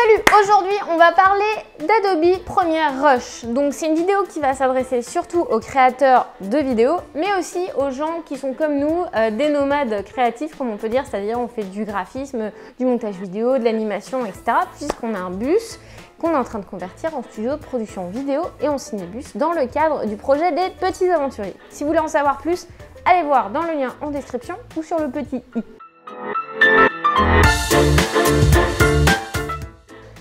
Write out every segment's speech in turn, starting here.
Salut! Aujourd'hui, on va parler d'Adobe Premiere Rush. Donc, c'est une vidéo qui va s'adresser surtout aux créateurs de vidéos, mais aussi aux gens qui sont comme nous, des nomades créatifs, comme on peut dire, c'est-à-dire on fait du graphisme, du montage vidéo, de l'animation, etc. Puisqu'on a un bus qu'on est en train de convertir en studio de production vidéo et en cinébus dans le cadre du projet des Petits Aventuriers. Si vous voulez en savoir plus, allez voir dans le lien en description ou sur le petit i.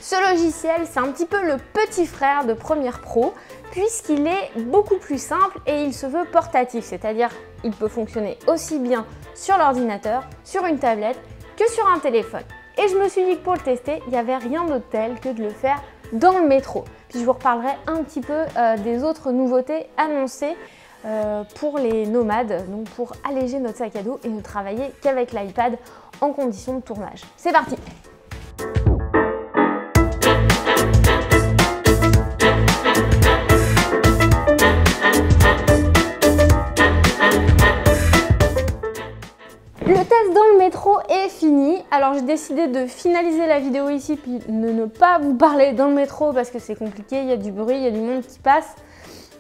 Ce logiciel, c'est un petit peu le petit frère de Premiere Pro puisqu'il est beaucoup plus simple et il se veut portatif, c'est-à-dire il peut fonctionner aussi bien sur l'ordinateur, sur une tablette que sur un téléphone. Et je me suis dit que pour le tester, il n'y avait rien de tel que de le faire dans le métro. Puis je vous reparlerai un petit peu des autres nouveautés annoncées pour les nomades, donc pour alléger notre sac à dos et ne travailler qu'avec l'iPad en conditions de tournage. C'est parti! Le test dans le métro est fini, alors j'ai décidé de finaliser la vidéo ici puis de ne pas vous parler dans le métro parce que c'est compliqué, il y a du bruit, il y a du monde qui passe.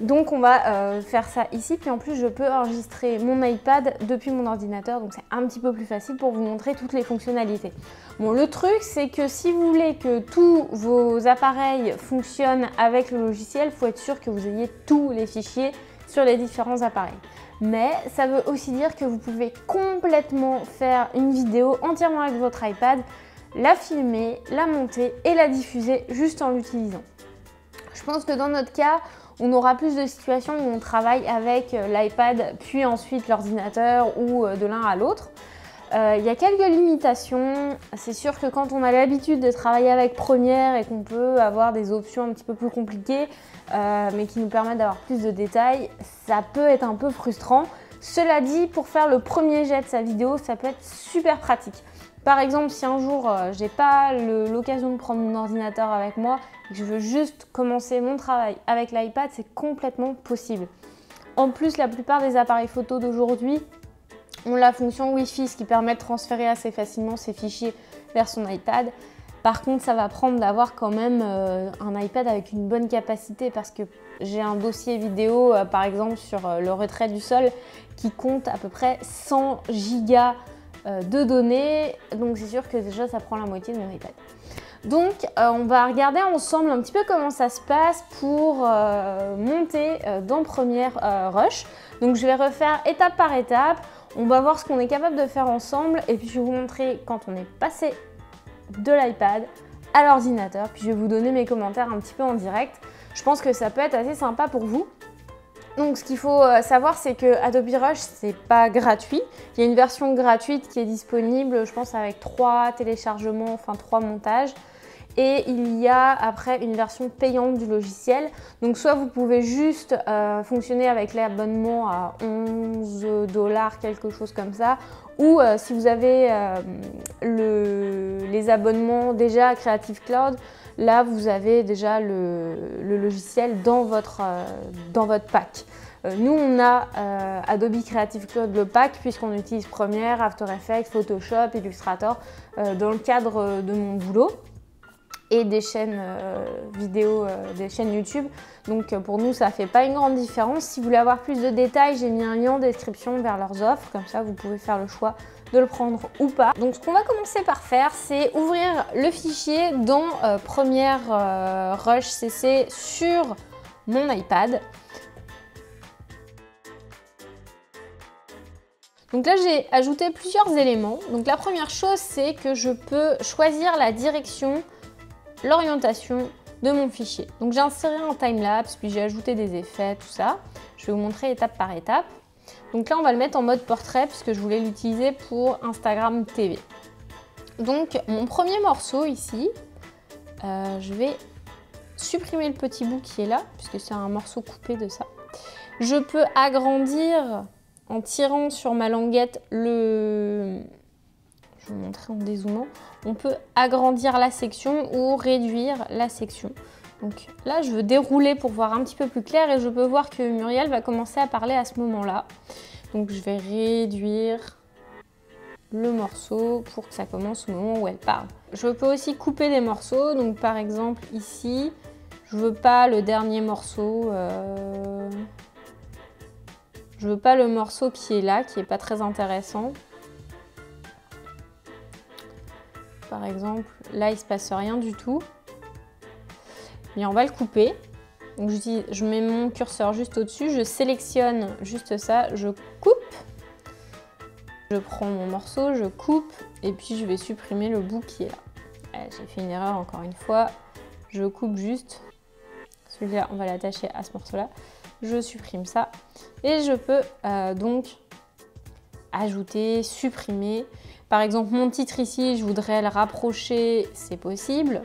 Donc on va faire ça ici, puis en plus je peux enregistrer mon iPad depuis mon ordinateur, donc c'est un petit peu plus facile pour vous montrer toutes les fonctionnalités. Bon, le truc c'est que si vous voulez que tous vos appareils fonctionnent avec le logiciel, il faut être sûr que vous ayez tous les fichiers sur les différents appareils. Mais ça veut aussi dire que vous pouvez complètement faire une vidéo entièrement avec votre iPad, la filmer, la monter et la diffuser juste en l'utilisant. Je pense que dans notre cas, on aura plus de situations où on travaille avec l'iPad puis ensuite l'ordinateur ou de l'un à l'autre. Il y a quelques limitations. C'est sûr que quand on a l'habitude de travailler avec Premiere et qu'on peut avoir des options un petit peu plus compliquées, mais qui nous permettent d'avoir plus de détails, ça peut être un peu frustrant. Cela dit, pour faire le premier jet de sa vidéo, ça peut être super pratique. Par exemple, si un jour j'ai pas l'occasion de prendre mon ordinateur avec moi et que je veux juste commencer mon travail avec l'iPad, c'est complètement possible. En plus, la plupart des appareils photo d'aujourd'hui ont la fonction Wi-Fi, ce qui permet de transférer assez facilement ses fichiers vers son iPad. Par contre, ça va prendre d'avoir quand même un iPad avec une bonne capacité parce que j'ai un dossier vidéo, par exemple, sur le retrait du sol qui compte à peu près 100 gigas de données. Donc, c'est sûr que déjà, ça prend la moitié de mon iPad. Donc, on va regarder ensemble un petit peu comment ça se passe pour monter dans Premiere Rush. Donc, je vais refaire étape par étape. On va voir ce qu'on est capable de faire ensemble et puis je vais vous montrer quand on est passé de l'iPad à l'ordinateur. Puis je vais vous donner mes commentaires un petit peu en direct. Je pense que ça peut être assez sympa pour vous. Donc ce qu'il faut savoir, c'est que Adobe Rush, c'est pas gratuit. Il y a une version gratuite qui est disponible, je pense, avec 3 téléchargements, enfin 3 montages. Et il y a après une version payante du logiciel. Donc soit vous pouvez juste fonctionner avec l'abonnement à 11 $, quelque chose comme ça. Ou si vous avez les abonnements déjà à Creative Cloud, là vous avez déjà le logiciel dans votre pack. Nous on a Adobe Creative Cloud le pack puisqu'on utilise Premiere, After Effects, Photoshop, Illustrator dans le cadre de mon boulot et des chaînes vidéo, des chaînes YouTube. Donc pour nous, ça fait pas une grande différence. Si vous voulez avoir plus de détails, j'ai mis un lien en description vers leurs offres. Comme ça, vous pouvez faire le choix de le prendre ou pas. Donc ce qu'on va commencer par faire, c'est ouvrir le fichier dans Premiere Rush CC sur mon iPad. Donc là, j'ai ajouté plusieurs éléments. Donc la première chose, c'est que je peux choisir la direction, l'orientation de mon fichier. Donc j'ai inséré un timelapse, puis j'ai ajouté des effets, tout ça. Je vais vous montrer étape par étape. Donc là, on va le mettre en mode portrait puisque je voulais l'utiliser pour Instagram TV. Donc mon premier morceau ici, je vais supprimer le petit bout qui est là puisque c'est un morceau coupé de ça. Je peux agrandir en tirant sur ma languette le... Je vais vous montrer en dézoomant. On peut agrandir la section ou réduire la section. Donc là, je veux dérouler pour voir un petit peu plus clair et je peux voir que Muriel va commencer à parler à ce moment-là. Donc je vais réduire le morceau pour que ça commence au moment où elle parle. Je peux aussi couper des morceaux, donc par exemple ici, je veux pas le dernier morceau, je veux pas le morceau qui est là, qui est pas très intéressant. Par exemple, là il se passe rien du tout. Et on va le couper. Donc je mets mon curseur juste au-dessus, je sélectionne juste ça, je coupe. Je prends mon morceau, je coupe et puis je vais supprimer le bout qui est là. J'ai fait une erreur encore une fois. Je coupe juste. Celui-là, on va l'attacher à ce morceau-là. Je supprime ça. Et je peux donc ajouter, supprimer. Par exemple, mon titre ici, je voudrais le rapprocher, c'est possible.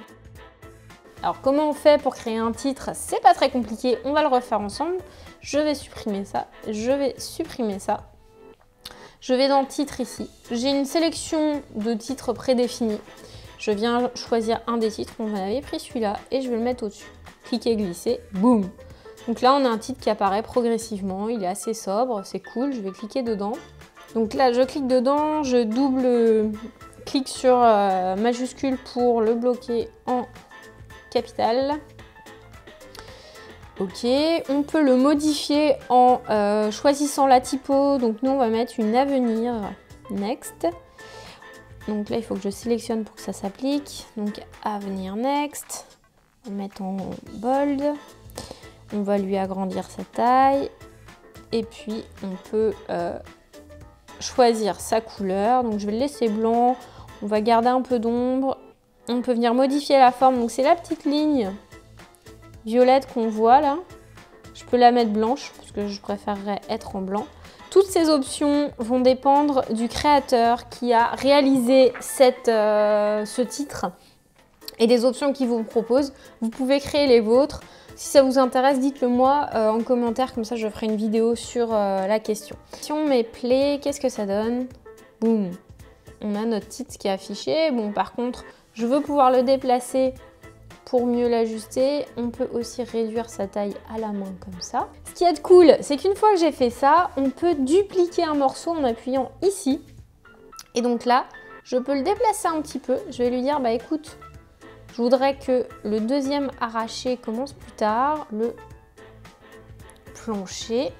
Alors, comment on fait pour créer un titre? C'est pas très compliqué, on va le refaire ensemble. Je vais supprimer ça, je vais supprimer ça. Je vais dans titre ici. J'ai une sélection de titres prédéfinis. Je viens choisir un des titres, on avait pris celui-là et je vais le mettre au-dessus. Cliquer, glisser, boum. Donc là, on a un titre qui apparaît progressivement, il est assez sobre, c'est cool, je vais cliquer dedans. Donc là, je clique dedans, je double-clique sur majuscule pour le bloquer en capital. Ok, on peut le modifier en choisissant la typo. Donc nous, on va mettre une avenir next. Donc là, il faut que je sélectionne pour que ça s'applique. Donc avenir next. On va mettre en bold. On va lui agrandir sa taille. Et puis, on peut choisir sa couleur. Donc je vais le laisser blanc. On va garder un peu d'ombre. On peut venir modifier la forme. Donc c'est la petite ligne violette qu'on voit là. Je peux la mettre blanche parce que je préférerais être en blanc. Toutes ces options vont dépendre du créateur qui a réalisé ce titre et des options qu'il vous propose. Vous pouvez créer les vôtres. Si ça vous intéresse, dites-le moi en commentaire, comme ça je ferai une vidéo sur la question. Si on met play, qu'est-ce que ça donne? Boum, on a notre titre qui est affiché. Bon, par contre, je veux pouvoir le déplacer pour mieux l'ajuster. On peut aussi réduire sa taille à la main comme ça. Ce qui est cool, c'est qu'une fois que j'ai fait ça, on peut dupliquer un morceau en appuyant ici. Et donc là, je peux le déplacer un petit peu. Je vais lui dire, bah écoute, je voudrais que le deuxième arraché commence plus tard. Le plancher.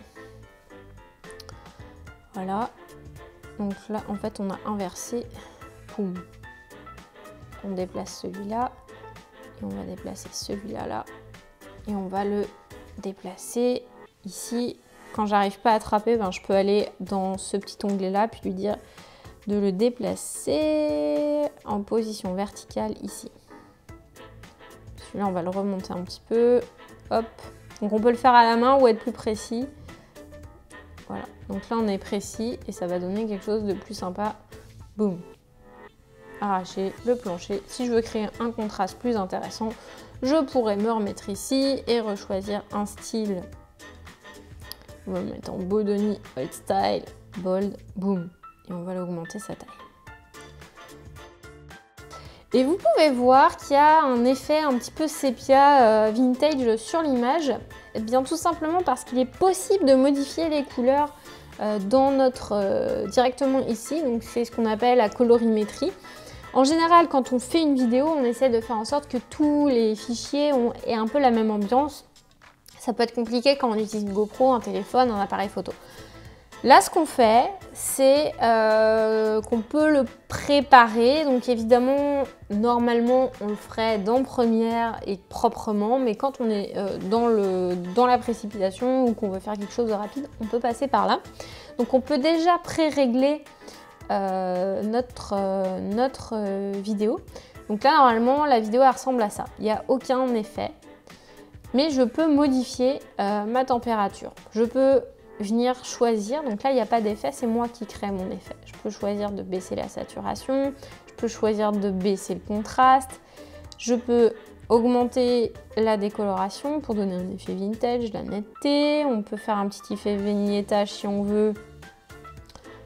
Voilà. Donc là, en fait, on a inversé. Poum. On déplace celui-là. Et on va déplacer celui-là là. Et on va le déplacer ici. Quand j'arrive pas à attraper, ben, je peux aller dans ce petit onglet là, puis lui dire de le déplacer en position verticale ici. Celui-là, on va le remonter un petit peu. Hop. Donc on peut le faire à la main ou être plus précis. Voilà. Donc là, on est précis et ça va donner quelque chose de plus sympa. Boum. Arracher le plancher. Si je veux créer un contraste plus intéressant, je pourrais me remettre ici et rechoisir un style. On va le mettre en Bodoni, Old Style, Bold, boom. Et on va l'augmenter sa taille. Et vous pouvez voir qu'il y a un effet un petit peu sépia vintage sur l'image. Eh bien tout simplement parce qu'il est possible de modifier les couleurs directement ici. Donc c'est ce qu'on appelle la colorimétrie. En général, quand on fait une vidéo, on essaie de faire en sorte que tous les fichiers aient un peu la même ambiance. Ça peut être compliqué quand on utilise GoPro, un téléphone, un appareil photo. Là, ce qu'on fait, c'est qu'on peut le préparer. Donc évidemment, normalement, on le ferait dans Première et proprement. Mais quand on est dans la précipitation ou qu'on veut faire quelque chose de rapide, on peut passer par là. Donc on peut déjà pré-régler notre vidéo. Donc là, normalement, la vidéo elle ressemble à ça. Il n'y a aucun effet. Mais je peux modifier ma température. Je peux venir choisir. Donc là, il n'y a pas d'effet. C'est moi qui crée mon effet. Je peux choisir de baisser la saturation. Je peux choisir de baisser le contraste. Je peux augmenter la décoloration pour donner un effet vintage, la netteté. On peut faire un petit effet vignettage si on veut,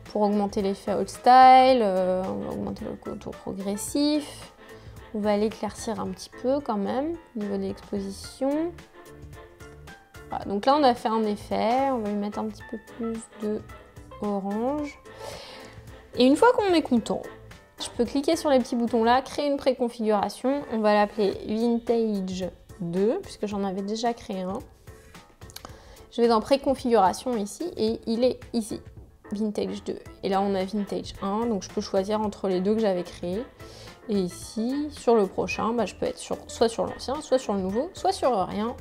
pour augmenter l'effet old style. On va augmenter le contour progressif. On va l'éclaircir un petit peu quand même au niveau de l'exposition. Voilà, donc là on a fait un effet, on va lui mettre un petit peu plus de orange. Et une fois qu'on est content, je peux cliquer sur les petits boutons là, créer une préconfiguration. On va l'appeler Vintage 2, puisque j'en avais déjà créé un. Je vais dans préconfiguration ici, et il est ici, Vintage 2. Et là, on a Vintage 1, donc je peux choisir entre les deux que j'avais créés. Et ici, sur le prochain, bah, je peux être soit sur l'ancien, soit sur le nouveau, soit sur rien,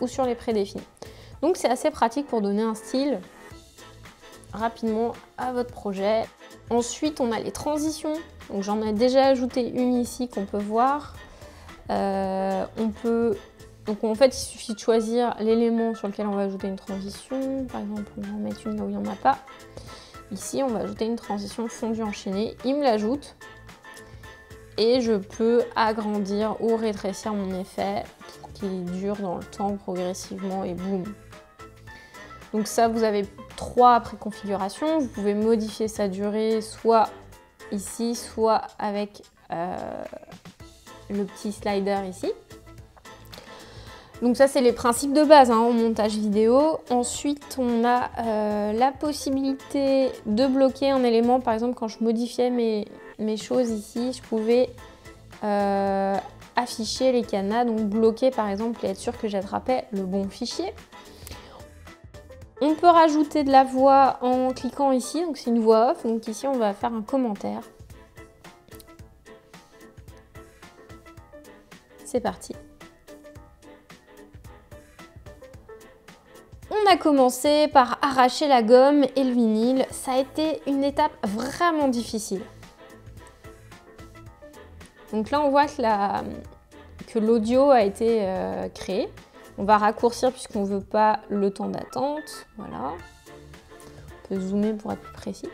ou sur les prédéfinis. Donc c'est assez pratique pour donner un style rapidement à votre projet. Ensuite, on a les transitions. Donc j'en ai déjà ajouté une ici qu'on peut voir. Donc en fait, il suffit de choisir l'élément sur lequel on va ajouter une transition. Par exemple, on va en mettre une là où il n'y en a pas. Ici, on va ajouter une transition fondue enchaînée. Il me l'ajoute. Et je peux agrandir ou rétrécir mon effet pour qu'il dure dans le temps progressivement et boum. Donc ça, vous avez 3 préconfigurations. Vous pouvez modifier sa durée soit ici, soit avec le petit slider ici. Donc ça, c'est les principes de base en montage vidéo. Ensuite, on a la possibilité de bloquer un élément. Par exemple, quand je modifiais mes choses ici, je pouvais afficher les cadenas, donc bloquer par exemple et être sûr que j'attrapais le bon fichier. On peut rajouter de la voix en cliquant ici, donc c'est une voix off, donc ici on va faire un commentaire. C'est parti. On a commencé par arracher la gomme et le vinyle, ça a été une étape vraiment difficile. Donc là on voit que l'audio a été créé. On va raccourcir puisqu'on ne veut pas le temps d'attente. Voilà. On peut zoomer pour être plus précis.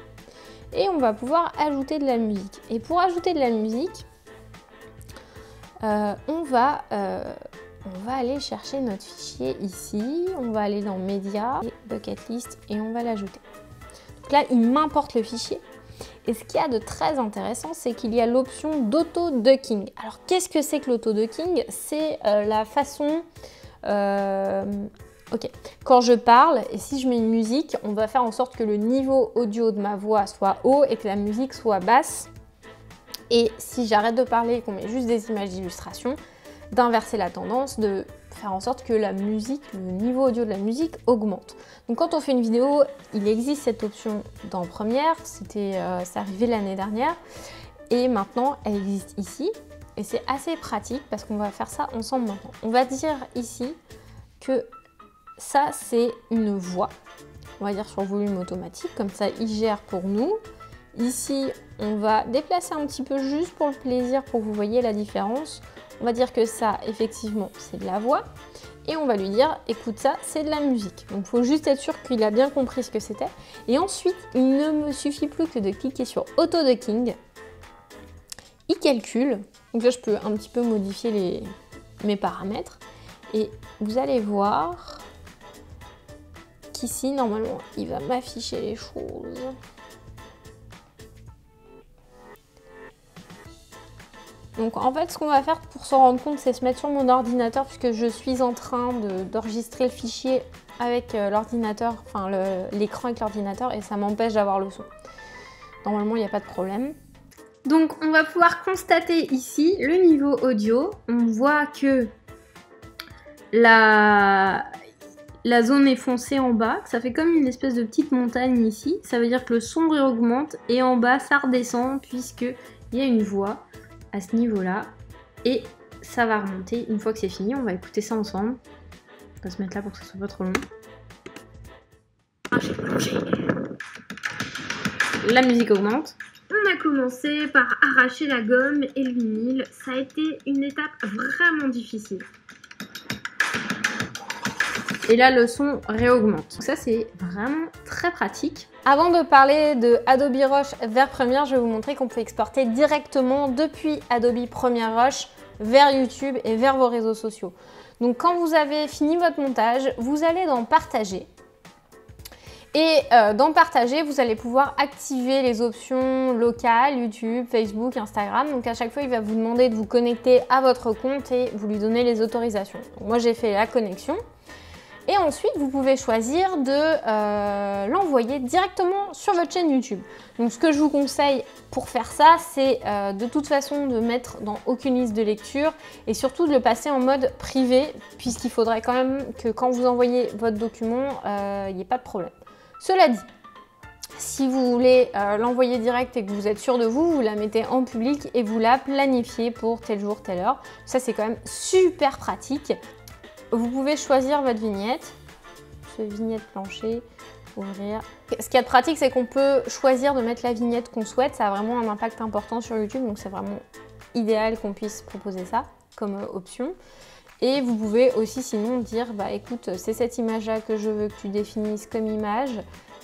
Et on va pouvoir ajouter de la musique. Et pour ajouter de la musique, on va aller chercher notre fichier ici. On va aller dans Média, Bucket List et on va l'ajouter. Donc là, il m'importe le fichier. Et ce qu'il y a de très intéressant, c'est qu'il y a l'option d'auto-ducking. Alors, qu'est-ce que c'est que l'auto-ducking? C'est la façon... ok, quand je parle et si je mets une musique, on va faire en sorte que le niveau audio de ma voix soit haut et que la musique soit basse. Et si j'arrête de parler et qu'on met juste des images d'illustration, d'inverser la tendance, de faire en sorte que la musique, le niveau audio de la musique augmente. Donc quand on fait une vidéo, il existe cette option dans Premiere, c'est arrivé l'année dernière, et maintenant elle existe ici. Et c'est assez pratique parce qu'on va faire ça ensemble maintenant. On va dire ici que ça, c'est une voix. On va dire sur volume automatique, comme ça, il gère pour nous. Ici, on va déplacer un petit peu juste pour le plaisir, pour que vous voyez la différence. On va dire que ça, effectivement, c'est de la voix. Et on va lui dire, écoute, ça, c'est de la musique. Donc, il faut juste être sûr qu'il a bien compris ce que c'était. Et ensuite, il ne me suffit plus que de cliquer sur Auto-Ducking. Il calcule. Donc là, je peux un petit peu modifier mes paramètres. Et vous allez voir qu'ici, normalement, il va m'afficher les choses. Donc en fait, ce qu'on va faire pour s'en rendre compte, c'est se mettre sur mon ordinateur puisque je suis en train d'enregistrer le fichier avec l'ordinateur, enfin l'écran avec l'ordinateur et ça m'empêche d'avoir le son. Normalement, il n'y a pas de problème. Donc on va pouvoir constater ici le niveau audio. On voit que la zone est foncée en bas, que ça fait comme une espèce de petite montagne ici. Ça veut dire que le son réaugmente et en bas ça redescend puisqu'il y a une voix à ce niveau-là. Et ça va remonter une fois que c'est fini. On va écouter ça ensemble. On va se mettre là pour que ça soit pas trop long. La musique augmente. On a commencé par arracher la gomme et le vinyle. Ça a été une étape vraiment difficile. Et là, le son réaugmente. Donc ça, c'est vraiment très pratique. Avant de parler de Adobe Rush vers Premiere, je vais vous montrer qu'on peut exporter directement depuis Adobe Premiere Rush vers YouTube et vers vos réseaux sociaux. Donc quand vous avez fini votre montage, vous allez dans Partager. Et dans Partager, vous allez pouvoir activer les options locales, YouTube, Facebook, Instagram. Donc à chaque fois, il va vous demander de vous connecter à votre compte et vous lui donner les autorisations. Donc moi, j'ai fait la connexion. Et ensuite, vous pouvez choisir de l'envoyer directement sur votre chaîne YouTube. Donc ce que je vous conseille pour faire ça, c'est de toute façon de mettre dans aucune liste de lecture et surtout de le passer en mode privé, puisqu'il faudrait quand même que quand vous envoyez votre document, il n'y ait pas de problème. Cela dit, si vous voulez l'envoyer direct et que vous êtes sûr de vous, vous la mettez en public et vous la planifiez pour tel jour, telle heure. Ça, c'est quand même super pratique. Vous pouvez choisir votre vignette. Vignette plancher, ouvrir. Ce qui est pratique, c'est qu'on peut choisir de mettre la vignette qu'on souhaite. Ça a vraiment un impact important sur YouTube, donc c'est vraiment idéal qu'on puisse proposer ça comme option. Et vous pouvez aussi sinon dire, bah écoute, c'est cette image-là que je veux que tu définisses comme image.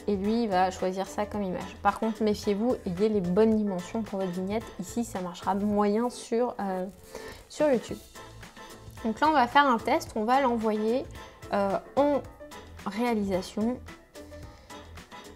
Et lui, il va choisir ça comme image. Par contre, méfiez-vous, ayez les bonnes dimensions pour votre vignette. Ici, ça marchera moyen sur YouTube. Donc là, on va faire un test. On va l'envoyer en réalisation.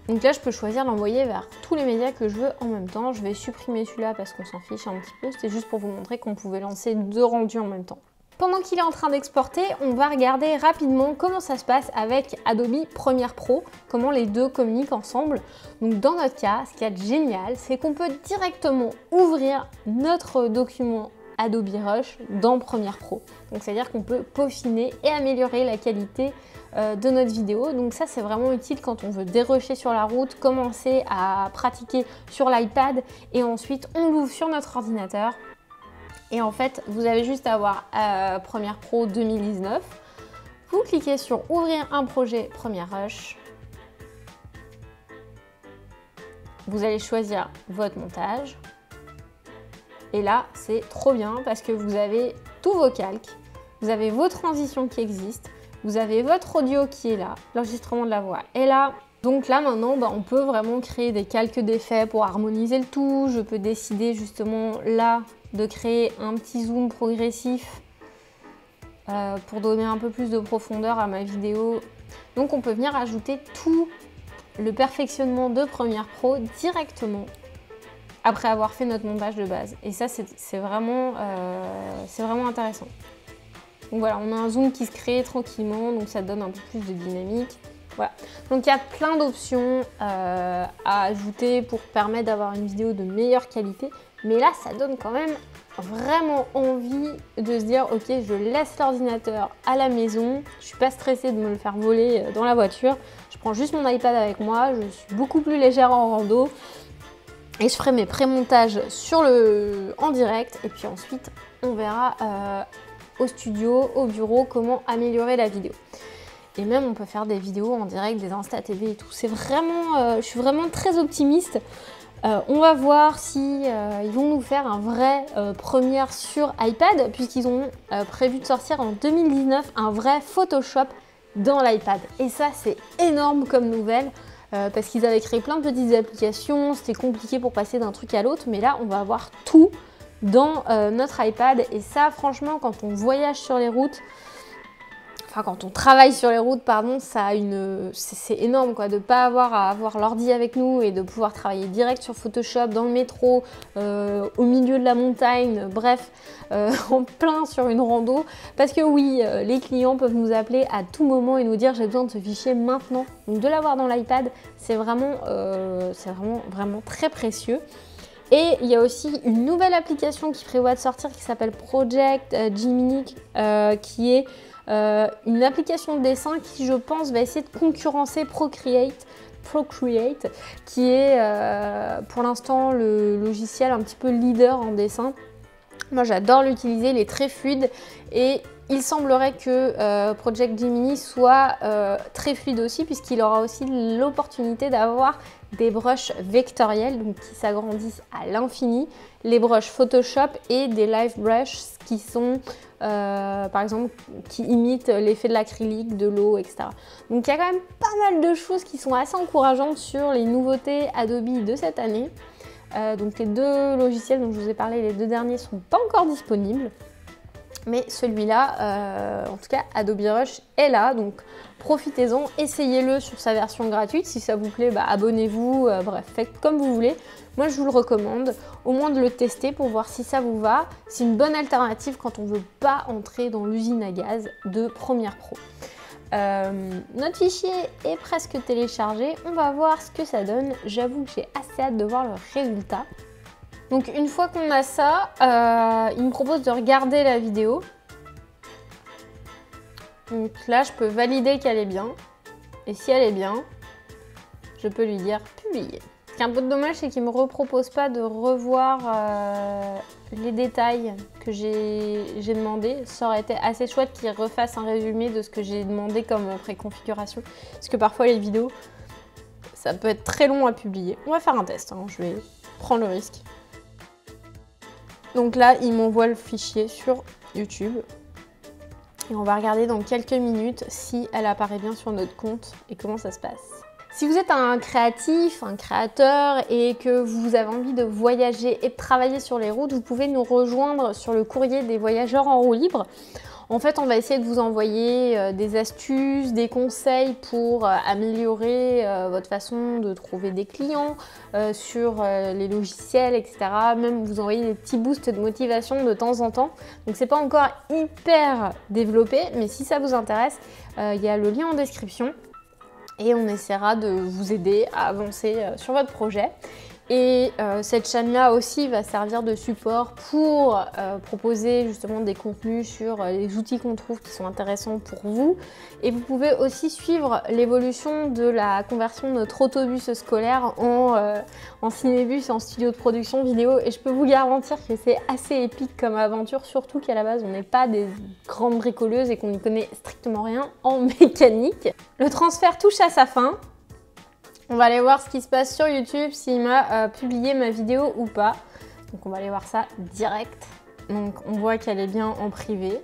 Donc là, je peux choisir d'envoyer vers tous les médias que je veux en même temps. Je vais supprimer celui-là parce qu'on s'en fiche un petit peu. C'était juste pour vous montrer qu'on pouvait lancer 2 rendus en même temps. Pendant qu'il est en train d'exporter, on va regarder rapidement comment ça se passe avec Adobe Premiere Pro, comment les deux communiquent ensemble. Donc dans notre cas, ce qui est génial, c'est qu'on peut directement ouvrir notre document Adobe Rush dans Premiere Pro. Donc c'est-à-dire qu'on peut peaufiner et améliorer la qualité de notre vidéo. Donc ça, c'est vraiment utile quand on veut dérusher sur la route, commencer à pratiquer sur l'iPad et ensuite on l'ouvre sur notre ordinateur. Et en fait, vous avez juste à avoir Premiere Pro 2019. Vous cliquez sur Ouvrir un projet Premiere Rush. Vous allez choisir votre montage. Et là, c'est trop bien parce que vous avez tous vos calques, vous avez vos transitions qui existent, vous avez votre audio qui est là, l'enregistrement de la voix est là. Donc là maintenant, on peut vraiment créer des calques d'effets pour harmoniser le tout. Je peux décider justement là de créer un petit zoom progressif pour donner un peu plus de profondeur à ma vidéo. Donc on peut venir ajouter tout le perfectionnement de Premiere Pro directement après avoir fait notre montage de base. Et ça, c'est vraiment intéressant. Donc voilà, on a un zoom qui se crée tranquillement, donc ça donne un peu plus de dynamique. Voilà. Donc il y a plein d'options à ajouter pour permettre d'avoir une vidéo de meilleure qualité. Mais là, ça donne quand même vraiment envie de se dire, ok, je laisse l'ordinateur à la maison, je suis pas stressée de me le faire voler dans la voiture. Je prends juste mon iPad avec moi, je suis beaucoup plus légère en rando. Et je ferai mes pré-montages en direct. Et puis ensuite, on verra au studio, au bureau, comment améliorer la vidéo. Et même, on peut faire des vidéos en direct, des Insta TV et tout. C'est vraiment, je suis vraiment très optimiste. On va voir si ils vont nous faire un vrai première sur iPad, puisqu'ils ont prévu de sortir en 2019 un vrai Photoshop dans l'iPad. Et ça, c'est énorme comme nouvelle. Parce qu'ils avaient créé plein de petites applications, c'était compliqué pour passer d'un truc à l'autre, mais là on va avoir tout dans notre iPad. Et ça, franchement, quand on voyage sur les routes, enfin quand on travaille sur les routes, pardon, ça a c'est énorme quoi, de ne pas avoir à avoir l'ordi avec nous et de pouvoir travailler direct sur Photoshop, dans le métro, au milieu de la montagne, bref, en plein sur une rando. Parce que oui, les clients peuvent nous appeler à tout moment et nous dire j'ai besoin de ce fichier maintenant. Donc de l'avoir dans l'iPad, c'est vraiment très précieux. Et il y a aussi une nouvelle application qui prévoit de sortir qui s'appelle Project Gemini, qui est une application de dessin qui, je pense, va essayer de concurrencer Procreate, qui est pour l'instant le logiciel un petit peu leader en dessin. Moi, j'adore l'utiliser, il est très fluide et il semblerait que Project Gemini soit très fluide aussi, puisqu'il aura aussi l'opportunité d'avoir des brushes vectorielles, donc qui s'agrandissent à l'infini, les brushes Photoshop et des live brushes qui sont, par exemple, qui imitent l'effet de l'acrylique, de l'eau, etc. Donc il y a quand même pas mal de choses qui sont assez encourageantes sur les nouveautés Adobe de cette année. Donc les deux logiciels dont je vous ai parlé, les deux derniers, ne sont pas encore disponibles. Mais celui-là, en tout cas, Adobe Rush est là, donc profitez-en, essayez-le sur sa version gratuite. Si ça vous plaît, abonnez-vous, bref, faites comme vous voulez. Moi, je vous le recommande, au moins de le tester pour voir si ça vous va. C'est une bonne alternative quand on ne veut pas entrer dans l'usine à gaz de Premiere Pro. Notre fichier est presque téléchargé. On va voir ce que ça donne. J'avoue que j'ai assez hâte de voir le résultat. Donc une fois qu'on a ça, il me propose de regarder la vidéo. Donc là, je peux valider qu'elle est bien. Et si elle est bien, je peux lui dire publier. Ce qui est un peu dommage, c'est qu'il ne me repropose pas de revoir les détails que j'ai demandé. Ça aurait été assez chouette qu'il refasse un résumé de ce que j'ai demandé comme préconfiguration. Parce que parfois les vidéos, ça peut être très long à publier. On va faire un test, hein. Je vais prendre le risque. Donc là, il m'envoie le fichier sur YouTube. Et on va regarder dans quelques minutes si elle apparaît bien sur notre compte et comment ça se passe. Si vous êtes un créatif, un créateur et que vous avez envie de voyager et de travailler sur les routes, vous pouvez nous rejoindre sur le courrier des voyageurs en roue libre. En fait, on va essayer de vous envoyer des astuces, des conseils pour améliorer votre façon de trouver des clients sur les logiciels, etc. Même vous envoyer des petits boosts de motivation de temps en temps. Donc c'est pas encore hyper développé, mais si ça vous intéresse, il y a le lien en description et on essaiera de vous aider à avancer sur votre projet. Et cette chaîne-là aussi va servir de support pour proposer justement des contenus sur les outils qu'on trouve qui sont intéressants pour vous. Et vous pouvez aussi suivre l'évolution de la conversion de notre autobus scolaire en cinébus et en studio de production vidéo. Et je peux vous garantir que c'est assez épique comme aventure, surtout qu'à la base on n'est pas des grandes bricoleuses et qu'on n'y connaît strictement rien en mécanique. Le transfert touche à sa fin. On va aller voir ce qui se passe sur YouTube, s'il m'a publié ma vidéo ou pas. Donc on va aller voir ça direct. Donc on voit qu'elle est bien en privé.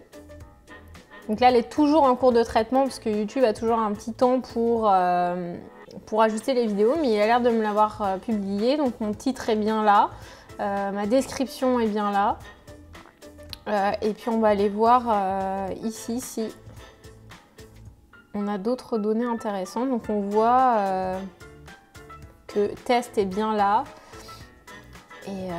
Donc là elle est toujours en cours de traitement parce que YouTube a toujours un petit temps pour ajuster les vidéos. Mais il a l'air de me l'avoir publié. Donc mon titre est bien là. Ma description est bien là. Et puis on va aller voir ici si on a d'autres données intéressantes. Donc on voit... le test est bien là et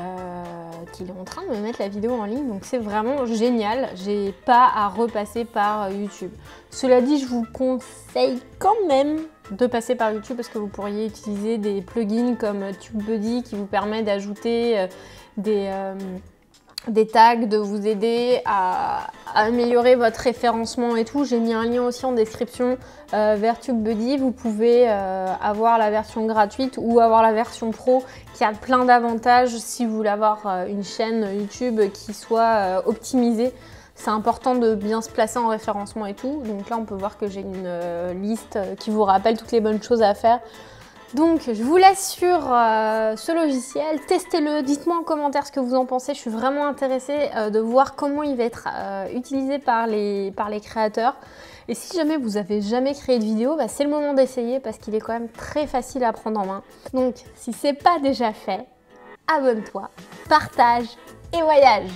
qu'il est en train de me mettre la vidéo en ligne, donc c'est vraiment génial. J'ai pas à repasser par YouTube. Cela dit, je vous conseille quand même de passer par YouTube parce que vous pourriez utiliser des plugins comme TubeBuddy qui vous permet d'ajouter des tags, de vous aider à améliorer votre référencement et tout. J'ai mis un lien aussi en description vers TubeBuddy. Vous pouvez avoir la version gratuite ou avoir la version pro qui a plein d'avantages si vous voulez avoir une chaîne YouTube qui soit optimisée. C'est important de bien se placer en référencement et tout. Donc là, on peut voir que j'ai une liste qui vous rappelle toutes les bonnes choses à faire. Donc je vous laisse sur ce logiciel, testez-le, dites-moi en commentaire ce que vous en pensez. Je suis vraiment intéressée de voir comment il va être utilisé par les créateurs. Et si jamais vous n'avez jamais créé de vidéo, bah, c'est le moment d'essayer parce qu'il est quand même très facile à prendre en main. Donc si ce n'est pas déjà fait, abonne-toi, partage et voyage!